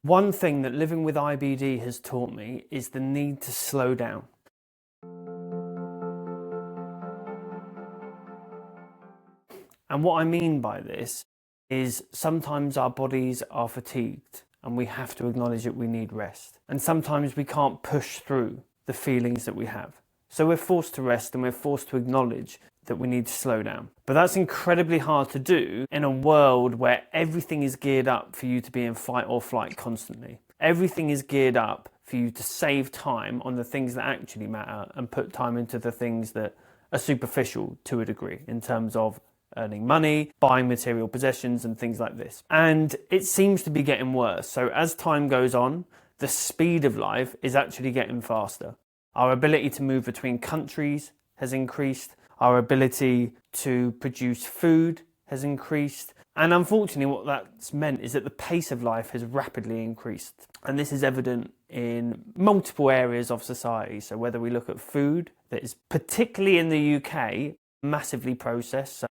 One thing that living with IBD has taught me is the need to slow down. And what I mean by this is sometimes our bodies are fatigued and we have to acknowledge that we need rest. And sometimes we can't push through the feelings that we have. So we're forced to rest and we're forced to acknowledge that we need to slow down. But that's incredibly hard to do in a world where everything is geared up for you to be in fight or flight constantly. Everything is geared up for you to save time on the things that actually matter and put time into the things that are superficial to a degree in terms of earning money, buying material possessions and things like this. And it seems to be getting worse. So as time goes on, the speed of life is actually getting faster. Our ability to move between countries has increased. Our ability to produce food has increased. And unfortunately, what that's meant is that the pace of life has rapidly increased. And this is evident in multiple areas of society. So whether we look at food, that is particularly in the UK, massively processed. So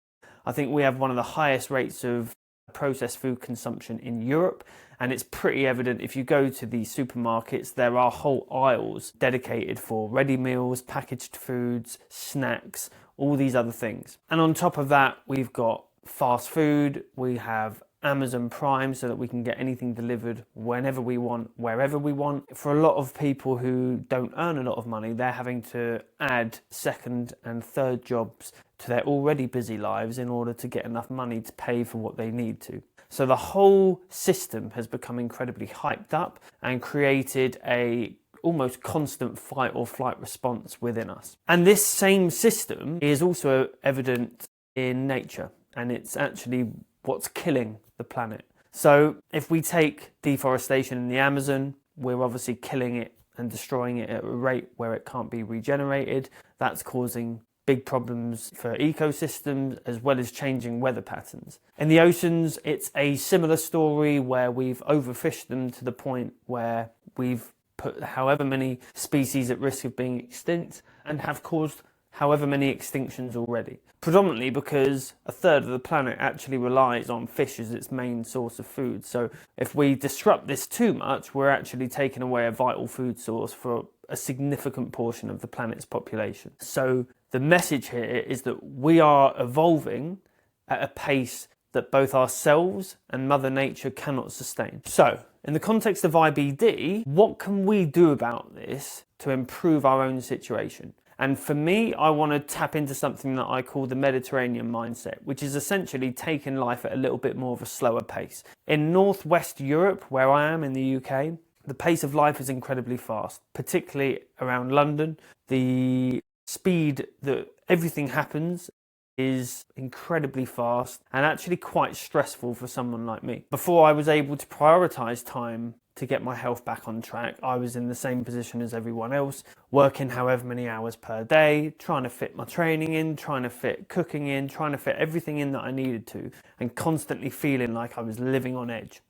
I think we have one of the highest rates of processed food consumption in Europe, and it's pretty evident if you go to the supermarkets, there are whole aisles dedicated for ready meals, packaged foods, snacks, all these other things. And on top of that, we've got fast food, we have Amazon Prime so that we can get anything delivered whenever we want, wherever we want. For a lot of people who don't earn a lot of money, they're having to add second and third jobs to their already busy lives in order to get enough money to pay for what they need to. So the whole system has become incredibly hyped up and created a almost constant fight or flight response within us. And this same system is also evident in nature, and it's actually what's killing the planet. So if we take deforestation in the Amazon, we're obviously killing it and destroying it at a rate where it can't be regenerated. That's causing big problems for ecosystems as well as changing weather patterns. In the oceans, it's a similar story where we've overfished them to the point where we've put however many species at risk of being extinct and have caused however many extinctions already. Predominantly because a third of the planet actually relies on fish as its main source of food. So if we disrupt this too much, we're actually taking away a vital food source for a significant portion of the planet's population. So the message here is that we are evolving at a pace that both ourselves and Mother Nature cannot sustain. So, in the context of IBD, what can we do about this to improve our own situation? And for me, I want to tap into something that I call the Mediterranean mindset, which is essentially taking life at a little bit more of a slower pace. In Northwest Europe, where I am in the UK, the pace of life is incredibly fast, particularly around London. The speed that everything happens is incredibly fast and actually quite stressful for someone like me. Before I was able to prioritize time to get my health back on track, I was in the same position as everyone else, working however many hours per day, trying to fit my training in, trying to fit cooking in, trying to fit everything in that I needed to, and constantly feeling like I was living on edge.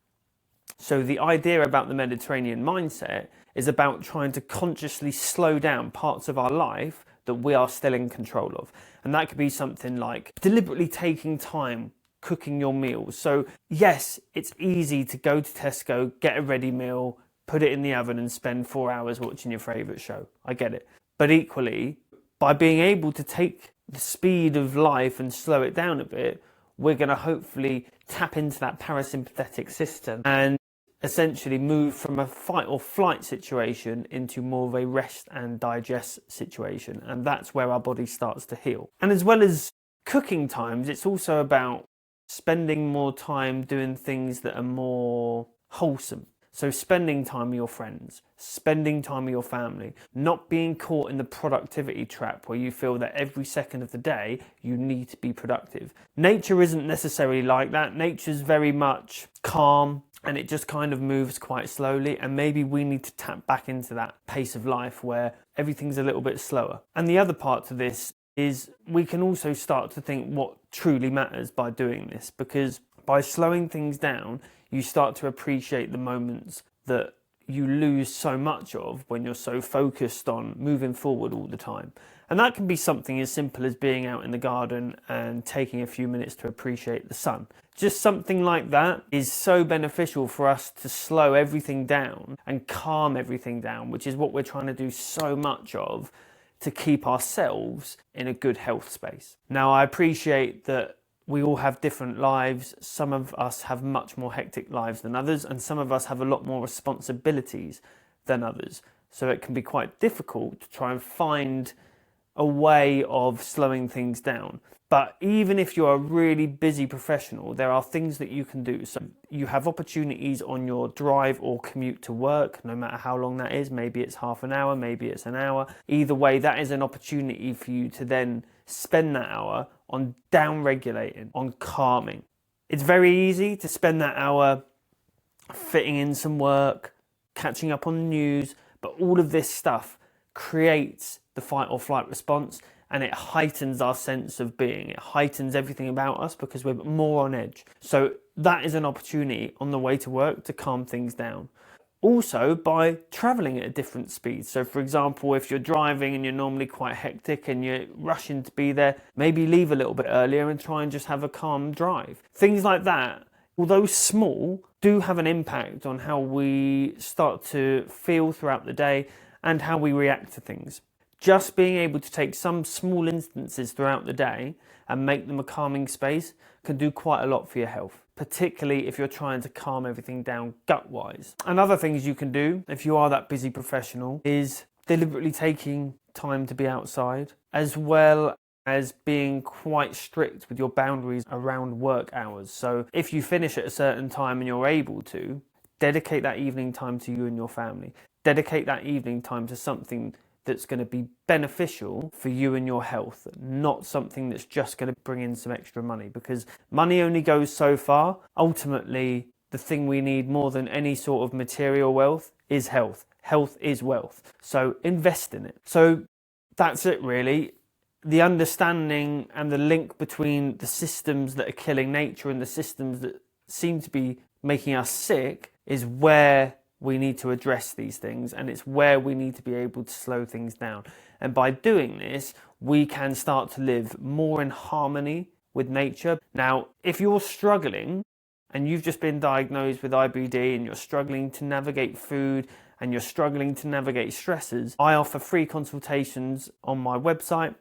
So the idea about the Mediterranean mindset is about trying to consciously slow down parts of our life that we are still in control of. And that could be something like deliberately taking time cooking your meals. So yes, it's easy to go to Tesco, get a ready meal, put it in the oven and spend 4 hours watching your favourite show. I get it. But equally, by being able to take the speed of life and slow it down a bit, we're going to hopefully tap into that parasympathetic system and essentially move from a fight or flight situation into more of a rest and digest situation. And that's where our body starts to heal. And as well as cooking times, it's also about spending more time doing things that are more wholesome. So spending time with your friends, spending time with your family, not being caught in the productivity trap where you feel that every second of the day you need to be productive. Nature isn't necessarily like that. Nature's very much calm and it just kind of moves quite slowly, and maybe we need to tap back into that pace of life where everything's a little bit slower. And the other part to this is we can also start to think what truly matters by doing this, because by slowing things down, you start to appreciate the moments that you lose so much of when you're so focused on moving forward all the time. And that can be something as simple as being out in the garden and taking a few minutes to appreciate the sun. Just something like that is so beneficial for us to slow everything down and calm everything down, which is what we're trying to do so much of to keep ourselves in a good health space. Now, I appreciate that we all have different lives. Some of us have much more hectic lives than others, and some of us have a lot more responsibilities than others. So it can be quite difficult to try and find a way of slowing things down. But even if you're a really busy professional, there are things that you can do. So you have opportunities on your drive or commute to work, no matter how long that is. Maybe it's half an hour, maybe it's an hour. Either way, that is an opportunity for you to then spend that hour on down-regulating, on calming. It's very easy to spend that hour fitting in some work, catching up on the news, but all of this stuff creates the fight or flight response, and it heightens our sense of being. It heightens everything about us because we're more on edge. So that is an opportunity on the way to work to calm things down. Also, by traveling at a different speed. So for example, if you're driving and you're normally quite hectic and you're rushing to be there, maybe leave a little bit earlier and try and just have a calm drive. Things like that, although small, do have an impact on how we start to feel throughout the day and how we react to things. Just being able to take some small instances throughout the day and make them a calming space can do quite a lot for your health, particularly if you're trying to calm everything down gut-wise. And other things you can do, if you are that busy professional, is deliberately taking time to be outside, as well as being quite strict with your boundaries around work hours. So if you finish at a certain time and you're able to, dedicate that evening time to you and your family. Dedicate that evening time to something that's going to be beneficial for you and your health, not something that's just going to bring in some extra money, because money only goes so far. Ultimately, the thing we need more than any sort of material wealth is health. Health is wealth. So invest in it. So that's it really. The understanding and the link between the systems that are killing nature and the systems that seem to be making us sick is where we need to address these things, and it's where we need to be able to slow things down. And by doing this, we can start to live more in harmony with nature. Now, if you're struggling and you've just been diagnosed with IBD and you're struggling to navigate food and you're struggling to navigate stresses, I offer free consultations on my website.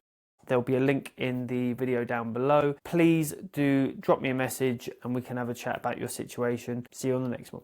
There'll be a link in the video down below. Please do drop me a message and we can have a chat about your situation. See you on the next one.